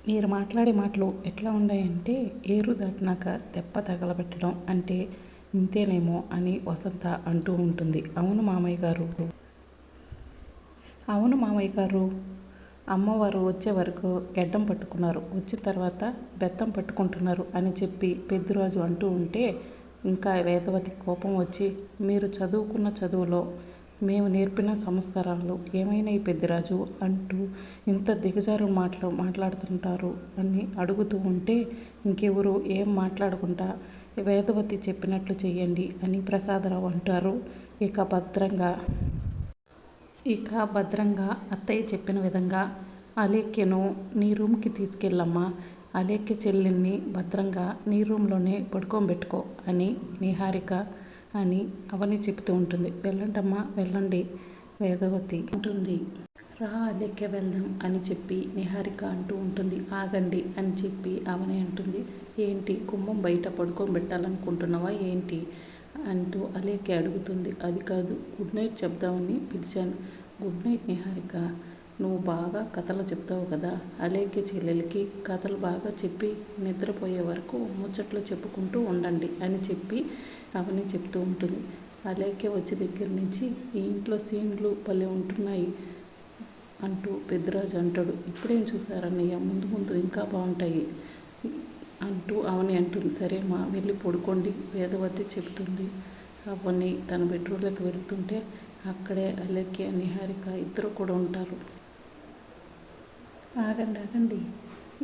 మీరు మాట్లాడే మాటలు ఎట్లా ఉన్నాయంటే ఏరు దాటినాక తెప్ప తగలబెట్టడం అంటే ఇంతేనేమో అని వసంత అంటూ ఉంటుంది. అవును మామయ్య గారు, అవును మామయ్య గారు. అమ్మవారు వచ్చే వరకు గెడ్డం పట్టుకున్నారు, వచ్చిన తర్వాత బెత్తం పట్టుకుంటున్నారు అని చెప్పి పెద్దిరాజు అంటూ ఉంటే ఇంకా వేదవతి కోపం వచ్చి, మీరు చదువుకున్న చదువులో మేము నేర్పిన సంస్కారాలు ఏమైనాయి పెద్దిరాజు అంటూ ఇంత దిగజారు మాట్లాడుతుంటారు అని అడుగుతూ ఉంటే, ఇంకెవరు ఏం మాట్లాడకుండా వేదవతి చెప్పినట్లు చెయ్యండి అని ప్రసాదరావు అంటారు. ఇక భద్రంగా అత్తయ్య చెప్పిన విధంగా అలేఖ్యను నీ రూమ్కి తీసుకెళ్ళమ్మా, అలేఖ్య చెల్లెల్ని భద్రంగా నీ రూమ్లోనే పడుకోబెట్టుకో అని నిహారిక అని అవని చెప్తూ ఉంటుంది. వెళ్ళండమ్మా వెళ్ళండి వేదవతి ఉంటుంది. రా అలేఖ్య వెళ్దాం అని చెప్పి నిహారిక అంటూ ఉంటుంది. ఆగండి అని చెప్పి అవని అంటుంది. ఏంటి గుమ్మం బయట పడుకోబెట్టాలనుకుంటున్నావా ఏంటి అంటూ అలేఖ్య అడుగుతుంది. అది కాదు, గుడ్ నైట్ చెప్దామని పిలిచాను. గుడ్ నైట్ నిహారిక, నువ్వు బాగా కథలు చెప్తావు కదా, అలేఖ్య చెల్లెలకి కథలు బాగా చెప్పి నిద్రపోయే వరకు ముచ్చట్లు చెప్పుకుంటూ ఉండండి అని చెప్పి అవని చెప్తూ ఉంటుంది. అలేఖ్య వచ్చే దగ్గర నుంచి ఈ ఇంట్లో సీన్లు భలే ఉంటున్నాయి అంటూ పెద్దిరాజు అంటాడు. ఇప్పుడేం చూసారన్నయ్య, ముందు ముందు ఇంకా బాగుంటాయి అంటూ అవని అంటుంది. సరే మా వెళ్ళి పడుకోండి వేదవతి చెబుతుంది. అవని తన బెడ్రూమ్లోకి వెళ్తుంటే అక్కడే అలేఖ్య నిహారిక ఇద్దరు కూడా ఉంటారు. ఆగండి,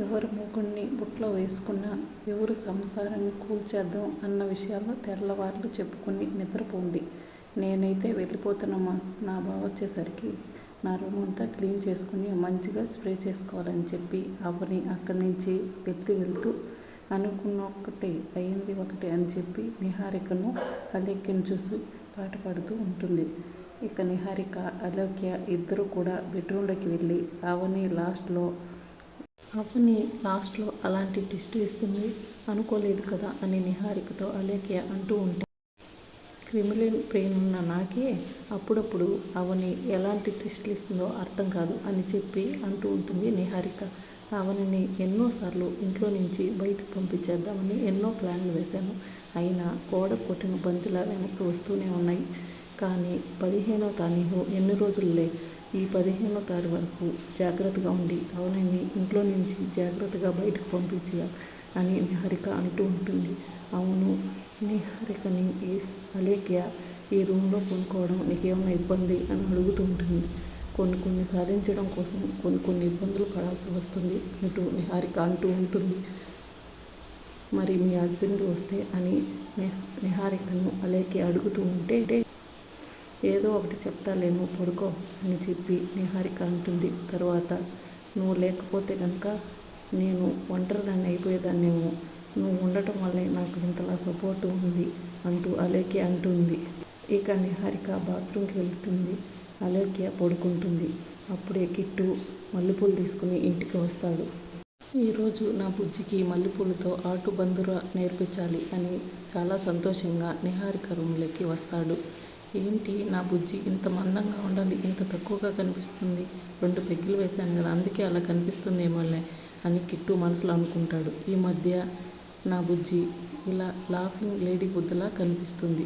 ఎవరు మొగుణ్ణి బుట్టలో వేసుకున్నా ఎవరు సంసారాన్ని కూల్చేద్దాం అన్న విషయాల్లో తెల్లవార్లు చెప్పుకుని నిద్రపోండి. నేనైతే వెళ్ళిపోతున్నామా, నా బావ వచ్చేసరికి నా రూమ్ అంతా క్లీన్ చేసుకుని మంచిగా స్ప్రే చేసుకోవాలని చెప్పి అవని అక్కడి నుంచి వెళ్తూ అనుకున్నొక్కటి అయింది ఒకటి అని చెప్పి నిహారికను అలేఖ్యను చూసి పాట పాడుతూ ఉంటుంది. ఇక నిహారిక అలేఖ్య ఇద్దరు కూడా బెడ్రూమ్లోకి వెళ్ళి అవని లాస్ట్లో అలాంటి ట్విస్ట్ ఇస్తుంది అనుకోలేదు కదా అని నిహారికతో అలేఖ్య అంటూ ఉంటుంది. క్రిమినల్ బ్రెయిన్ ఉన్న నాకే అప్పుడప్పుడు అవని ఎలాంటి ట్విస్టులు ఇస్తుందో అర్థం కాదు అని చెప్పి అంటూ ఉంటుంది నిహారిక. అవనిని ఎన్నోసార్లు ఇంట్లో నుంచి బయటకు పంపించేద్దామని ఎన్నో ప్లాన్లు వేశాను. అయినా గోడ కొట్టిన బంతిలా వెనక్కి వస్తూనే ఉన్నాయి. కానీ 15వ తారీఖు ఎన్ని రోజులులే, ఈ 15వ తారీఖు వరకు జాగ్రత్తగా ఉండి అవనిని ఇంట్లో నుంచి జాగ్రత్తగా బయటకు పంపించా అని నిహారిక అంటూ ఉంటుంది. అవును నిహారికని అలేఖ్య ఈ రూమ్లో కొనుక్కోవడం నీకేమైనా ఇబ్బంది అని అడుగుతూ ఉంటుంది. కొన్ని సాధించడం కోసం కొన్ని ఇబ్బందులు పడాల్సి వస్తుంది అంటూ నిహారిక అంటూ ఉంటుంది. మరి మీ హస్బెండ్ వస్తే అని నిహారికను అలేఖ్య అడుగుతూ ఉంటే, ఏదో ఒకటి చెప్తాలే నువ్వు పడుకో అని చెప్పి నిహారిక అంటుంది. తర్వాత నువ్వు లేకపోతే కనుక నేను ఒంటరిదాన్ని అయిపోయేదాన్నేమో, నువ్వు ఉండటం వల్లే నాకు ఇంతలా సపోర్టు ఉంది అంటూ అలేఖ్య అంటుంది. ఇక నిహారిక బాత్రూంకి వెళ్తుంది, అలేఖ్య పడుకుంటుంది. అప్పుడే కిట్టు మల్లెపూలు తీసుకుని ఇంటికి వస్తాడు. ఈరోజు నా బుజ్జికి మల్లెపూలతో ఆటు బందుర నేర్పించాలి అని చాలా సంతోషంగా నిహారిక రూమ్లోకి వస్తాడు. ఏంటి నా బుజ్జి ఇంత మందంగా ఉండాలి, ఇంత తక్కువగా కనిపిస్తుంది, 2 పెగ్గులు వేశాను కదా అందుకే అలా కనిపిస్తుందేమోలే అని కిట్టు మనసులో అనుకుంటాడు. ఈ మధ్య నా బుజ్జి ఇలా లాఫింగ్ లేడీ బుద్ధలా కనిపిస్తుంది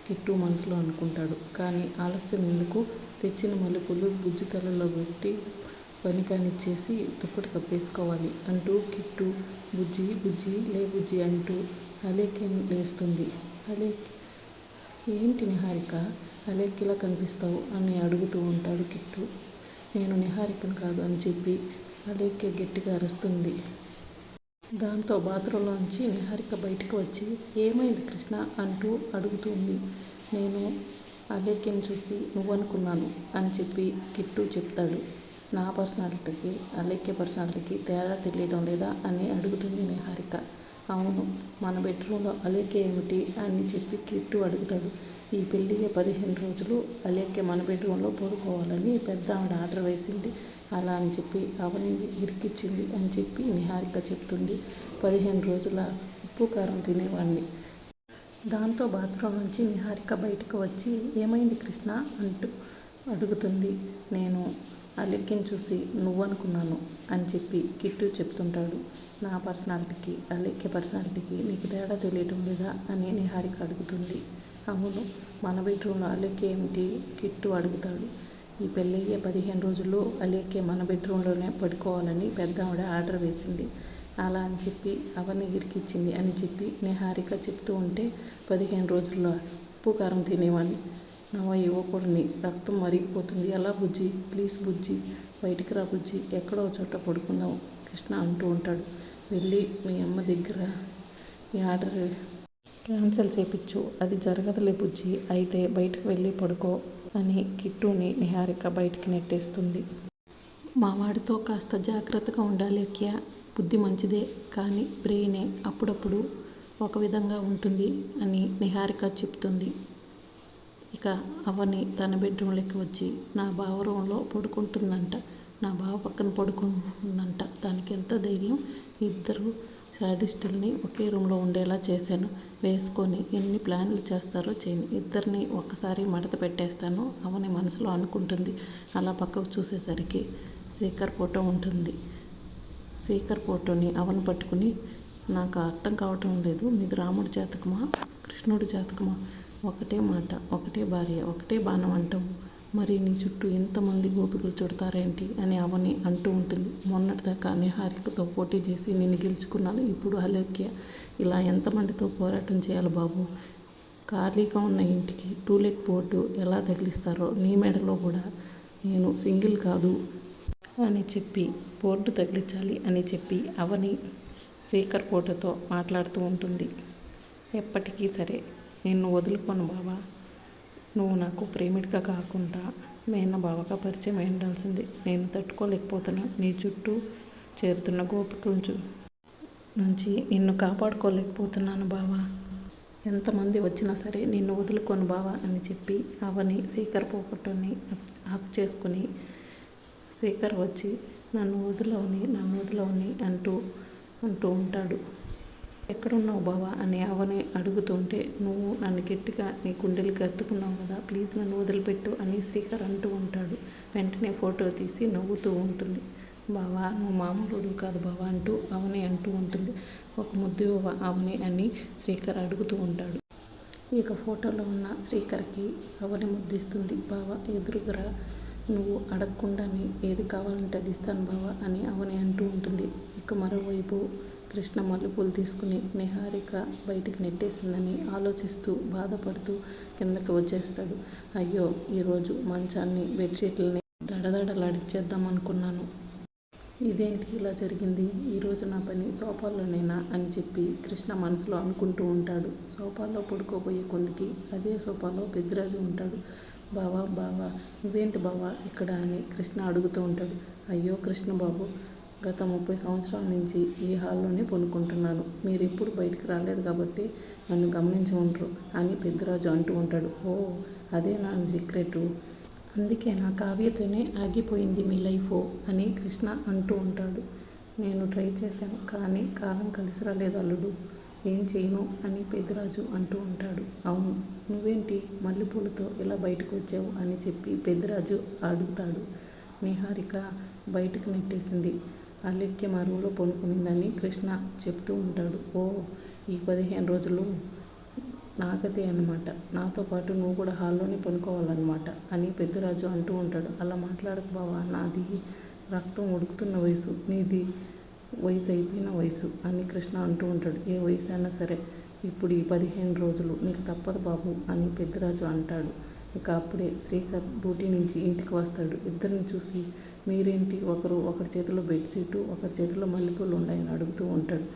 కిట్టు మనసులో అనుకుంటాడు. కానీ ఆలస్యం ఎందుకు, తెచ్చిన మల్లెపూలు బుజ్జి తలలో పెట్టి పని కానిచ్చేసి దుప్పటి కప్పేసుకోవాలి అంటూ కిట్టు బుజ్జి లే బుజ్జి అంటూ అలేఖ్యను లేస్తుంది. ఏంటి నిహారిక అలేఖ్యలా కనిపిస్తావు అని అడుగుతూ ఉంటాడు కిట్టు. నేను నిహారికను కాదు అని చెప్పి అలేఖ్య గట్టిగా అరుస్తుంది. దాంతో బాత్రూంలోంచి నిహారిక బయటకు వచ్చి ఏమైంది కృష్ణ అంటూ అడుగుతుంది. నేను అలేఖ్యను చూసి నువ్వనుకున్నాను అని చెప్పి కిట్టు చెప్తాడు. నా పర్సనాలిటీకి అలేఖ్య పర్సనాలిటీకి తేడా తెలియడం లేదా అని అడుగుతుంది నిహారిక. అవును, మన బెడ్రూమ్లో అలేఖ్య ఏమిటి అని చెప్పి కిట్టు అడుగుతాడు. ఈ పెళ్ళికి 15 రోజులు అలేఖ్య మన బెడ్రూమ్లో పడుకోవాలని పెద్ద ఆవిడ ఆర్డర్ వేసింది, అలా అని చెప్పి అవని ఇరికిచ్చింది అని చెప్పి నిహారిక చెప్తుంది. 15 రోజుల ఉప్పు కారం తినేవాణ్ణి. దాంతో బాత్రూం నుంచి నిహారిక బయటకు వచ్చి ఏమైంది కృష్ణ అంటూ అడుగుతుంది. నేను అలెక్యని చూసి నువ్వనుకున్నాను అని చెప్పి కిట్టు చెప్తుంటాడు. నా పర్సనాలిటీకి అలెక్య పర్సనాలిటీకి నీకు తేడా తెలియటం లేదా అని నిహారిక అడుగుతుంది. అవును, మన బెడ్రూమ్లో అలెక్య ఏమిటి? కిట్టు అడుగుతాడు. ఈ పెళ్ళయ్యే 15 రోజుల్లో అలెక్య మన బెడ్రూమ్లోనే పడుకోవాలని పెద్దావిడ ఆర్డర్ వేసింది. అలా అని చెప్పి అవన్నీ ఇరికిచ్చింది అని చెప్పి నిహారిక చెప్తూ ఉంటే 15 రోజుల్లో ఉప్పు కారం తినేవాడిని నవ యువకుడిని రక్తం మరిగిపోతుంది. ఎలా బుజ్జి, ప్లీజ్ బుజ్జి, బయటికి రా బుజ్జి, ఎక్కడో చోట పడుకుందాం కృష్ణ అంటూ ఉంటాడు. వెళ్ళి మీ అమ్మ దగ్గర ఈ ఆర్డర్ క్యాన్సిల్ చేయించు, అది జరగదులే బుజ్జి, అయితే బయటకు వెళ్ళి పడుకో అని కిట్టుని నిహారిక బయటికి నెట్టేస్తుంది. మా వాడితో కాస్త జాగ్రత్తగా ఉండాలి అక్య, బుద్ధి మంచిదే కానీ బ్రెయినే అప్పుడప్పుడు ఒక విధంగా ఉంటుంది అని నిహారిక చెప్తుంది. ఇక అవని తన బెడ్రూమ్లోకి వచ్చి నా బావ రూమ్లో పడుకుంటుందంట, నా బావ పక్కన పడుకుంటుందంట. దానికి ఎంత ధైర్యం? ఇద్దరు శాడిస్టుల్ని ఒకే రూమ్లో ఉండేలా చేశాను, వేసుకొని ఎన్ని ప్లాన్లు చేస్తారో చేయని, ఇద్దరిని ఒక్కసారి మడత పెట్టేస్తాను అవని మనసులో అనుకుంటుంది. అలా పక్కకు చూసేసరికి శేఖర్ ఫోటో ఉంటుంది. శేఖర్ ఫోటోని అవని పట్టుకుని, నాకు అర్థం కావటం లేదు, మీది రాముడి జాతకమా కృష్ణుడి జాతకమా? ఒకటే మాట, ఒకటే భార్య, ఒకటే బాణం అంటావు, మరి నీ చుట్టూ ఎంతమంది గోపికలు చుడతారేంటి అని అవని అంటూ ఉంటుంది. మొన్నటిదాకా నిహారికతో పోటీ చేసి నిన్ను గెలుచుకున్నాను, ఇప్పుడు అలెక్య, ఇలా ఎంతమందితో పోరాటం చేయాలి బాబు? ఖాళీగా ఉన్న ఇంటికి టూలెట్ బోర్డు ఎలా తగిలిస్తారో నీ మెడలో కూడా నేను సింగిల్ కాదు అని చెప్పి బోర్డు తగిలించాలి అని చెప్పి అవని శేఖర్ ఫోటోతో మాట్లాడుతూ ఉంటుంది. ఎప్పటికీ సరే నిన్ను వదులుకోను బావా, నువ్వు నాకు ప్రేమిడిగా కాకుండా మేన బావగా పరిచయం అయి ఉండాల్సింది. నేను తట్టుకోలేకపోతున్నాను, నీ చుట్టూ చేరుతున్న గోపికల నుంచి నిన్ను కాపాడుకోలేకపోతున్నాను బావా, ఎంతమంది వచ్చినా సరే నిన్ను వదులుకోను బావా అని చెప్పి అవని శేఖర్ ఫోటోని హక్ చేసుకుని, శేఖర్ వచ్చి నన్ను వదలవని అంటూ ఉంటాడు. ఎక్కడున్నావు బావా అని అవని అడుగుతుంటే, నువ్వు నన్ను గట్టిగా నీ గుండెలకి ఎత్తుకున్నావు కదా, ప్లీజ్ నన్ను వదిలిపెట్టు అని శ్రీకర్ అంటూ ఉంటాడు. వెంటనే ఫోటో తీసి నవ్వుతూ ఉంటుంది. బావా నువ్వు మామూలుడు కాదు బావా అంటూ అవని అంటూ ఉంటుంది. ఒక ముద్దు అవని అని శ్రీకర్ అడుగుతూ ఉంటాడు. ఇక ఫోటోలో ఉన్న శ్రీకర్కి అవని ముద్దిస్తుంది. బావా ఎదురుగా నువ్వు అడగకుండానే ఏది కావాలంటే అది ఇస్తాను బావా అని అవని అంటూ ఉంటుంది. ఇక మరోవైపు కృష్ణ మల్లెపూలు తీసుకుని నిహారిక బయటికి నెట్టేసిందని ఆలోచిస్తూ బాధపడుతూ కిందకి వచ్చేస్తాడు. అయ్యో, ఈరోజు మంచాన్ని బెడ్షీట్లని దడదడలాడిచ్చేద్దాం అనుకున్నాను, ఇదేంటి ఇలా జరిగింది? ఈరోజు నా పని సోఫాలోనేనా అని చెప్పి కృష్ణ మనసులో అనుకుంటూ ఉంటాడు. సోఫాలో పడుకోబోయే కొందికి అదే సోఫాలో పెద్దిరాజు ఉంటాడు. బావా నువ్వేంటి బావా ఇక్కడ అని కృష్ణ అడుగుతూ ఉంటాడు. అయ్యో కృష్ణ బాబు, గత 30 సంవత్సరాల నుంచి ఈ హాల్లోనే పడుకుంటున్నాను, మీరు ఎప్పుడు బయటికి రాలేదు కాబట్టి నన్ను గమనించి ఉండరు అని పెద్దిరాజు అంటూ ఉంటాడు. ఓ అదే నా సీక్రెటు, అందుకే నా కావ్యతోనే ఆగిపోయింది మీ లైఫ్ అని కృష్ణ అంటూ ఉంటాడు. నేను ట్రై చేశాను కానీ కాలం కలిసి రాలేదు అల్లుడు, ఏం చేయను అని పెద్దిరాజు అంటూ ఉంటాడు. అవును, నువ్వేంటి మల్లెపూలతో ఇలా బయటకు వచ్చావు అని చెప్పి పెద్దిరాజు అడుగుతాడు. నిహారిక బయటకు నెట్టేసింది, అలెక్య మా రూమ్లో పడుకునిందని కృష్ణ చెప్తూ ఉంటాడు. ఓ ఈ 15 రోజులు నాగతే అన్నమాట, నాతో పాటు నువ్వు కూడా హాల్లోనే పడుకోవాలన్నమాట అని పెద్దిరాజు అంటూ ఉంటాడు. అలా మాట్లాడకు బావా, నాది రక్తం ఉడుకుతున్న వయసు, నీది వయసు అయిపోయిన వయసు అని కృష్ణ అంటూ ఉంటాడు. ఏ వయసు అయినా సరే ఇప్పుడు ఈ 15 రోజులు నీకు తప్పదు బాబు అని పెద్దిరాజు అంటాడు. ఇక అప్పుడే శ్రీకర్ డ్యూటీ నుంచి ఇంటికి వస్తాడు. ఇద్దరిని చూసి మీరేంటి ఒకరి చేతిలో బెడ్షీటు ఒకరి చేతిలో మల్లెపూలు ఉన్నాయని అడుగుతూ ఉంటాడు.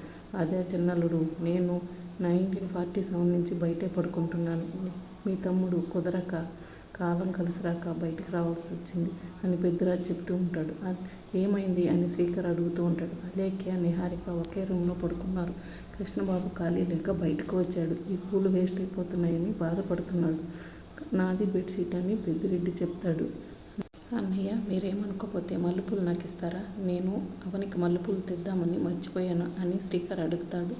అదే చిన్నల్లుడు, నేను 1947 నుంచి బయటే పడుకుంటున్నాను, మీ తమ్ముడు కుదరక కాలం కలిసిరాక బయటికి రావాల్సి వచ్చింది అని పెద్దిరాజు చెప్తూ ఉంటాడు. ఏమైంది అని శ్రీకర్ అడుగుతూ ఉంటాడు. అలేఖ్య నిహారిక ఒకే రూమ్లో పడుకున్నారు, కృష్ణబాబు ఖాళీ లేక బయటకు వచ్చాడు, ఈ పూలు వేస్ట్ అయిపోతున్నాయని బాధపడుతున్నాడు, నాది బెడ్షీట్ అని పెద్దిరెడ్డి చెప్తాడు. అన్నయ్య మీరేమనుకోకపోతే మల్లెపూలు నాకు ఇస్తారా? నేను అవనికి మల్లెపూలు తెద్దామని మర్చిపోయాను అని శ్రీకర్ అడుగుతాడు.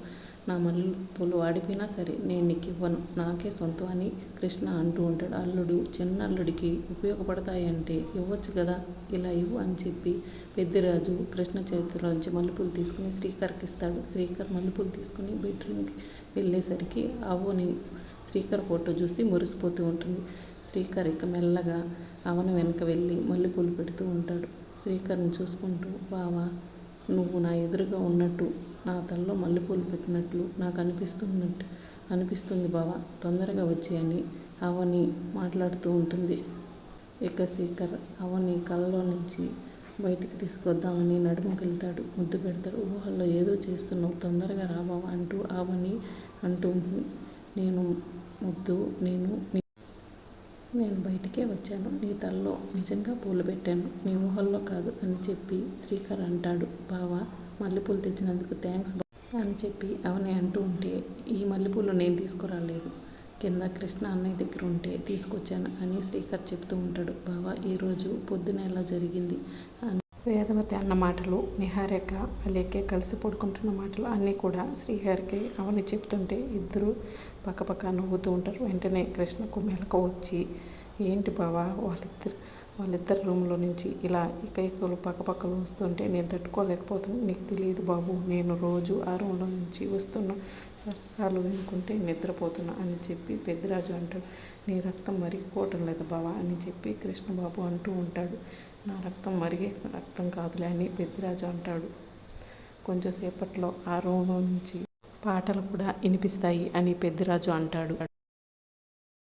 నా మల్లెపూలు వాడిపోయినా సరే నేను నీకు ఇవ్వను, నాకే సొంతం అని కృష్ణ అంటూ ఉంటాడు. అల్లుడు చిన్న అల్లుడికి ఉపయోగపడతాయంటే ఇవ్వచ్చు కదా, ఇలా ఇవ్వు అని చెప్పి పెద్దిరాజు కృష్ణ చేతిలోంచి మల్లెపూలు తీసుకుని శ్రీకర్కి ఇస్తాడు. శ్రీకర్ మల్లెపూలు తీసుకుని బెడ్రూమ్కి వెళ్ళేసరికి అవని శ్రీకర్ ఫోటో చూసి మురిసిపోతూ ఉంటుంది. శ్రీకర్ ఇక మెల్లగా అవని వెనక వెళ్ళి మల్లెపూలు పెడుతూ ఉంటాడు. శ్రీకర్ని చూసుకుంటూ, బావా నువ్వు నా ఎదురుగా ఉన్నట్టు, నా తలలో మల్లెపూలు పెట్టినట్లు నాకు అనిపిస్తుంది బావా, తొందరగా వచ్చి అని అవని మాట్లాడుతూ ఉంటుంది. ఇక శ్రీకర్ అవని కళ్ళలో నుంచి బయటికి తీసుకొద్దామని నడుముకెళ్తాడు. ముద్దు పెడతాడు. ఊహల్లో ఏదో చేస్తున్నావు, తొందరగా రా బావా అంటూ అవని అంటూ ఉంటుంది. నేను బయటికే వచ్చాను, నీ తలలో నిజంగా పూలు పెట్టాను, నీ ఊహల్లో కాదు అని చెప్పి శ్రీకర్ అంటాడు. బావా మల్లెపూలు తెచ్చినందుకు థ్యాంక్స్ అని చెప్పి అవని అంటూ ఉంటే, ఈ మల్లెపూలు నేను తీసుకురాలేదు, కింద కృష్ణ అన్నయ్య దగ్గర ఉంటే తీసుకొచ్చాను అని శ్రీకర్ చెప్తూ ఉంటాడు. బావా ఈరోజు పొద్దున ఎలా జరిగింది అని వేదవతి అన్న మాటలు, నిహారిక అలేఖ్య కలిసి పడుకుంటున్న మాటలు అన్నీ కూడా శ్రీహరికి అవని చెప్తుంటే ఇద్దరు పక్కపక్క నవ్వుతూ ఉంటారు. వెంటనే కృష్ణకు మెలకు వచ్చి, ఏంటి బావా వాళ్ళిద్దరు రూమ్లో నుంచి ఇలా ఇకలు పక్కపక్కలు వస్తుంటే నేను తట్టుకోలేకపోతున్నాను, నీకు తెలియదు బాబు, నేను రోజు ఆ రూమ్లో నుంచి వస్తున్న సరసాలు వినుకుంటే నిద్రపోతున్నా అని చెప్పి పెద్దిరాజు అంటాడు. నీ రక్తం మరిగిపోవటం లేదు బావా అని చెప్పి కృష్ణబాబు అంటూ ఉంటాడు. నా రక్తం మరిగే రక్తం కాదులే అని పెద్దిరాజు అంటాడు. కొంచెంసేపట్లో ఆ రూమ్లో నుంచి పాటలు కూడా వినిపిస్తాయి అని పెద్దిరాజు అంటాడు.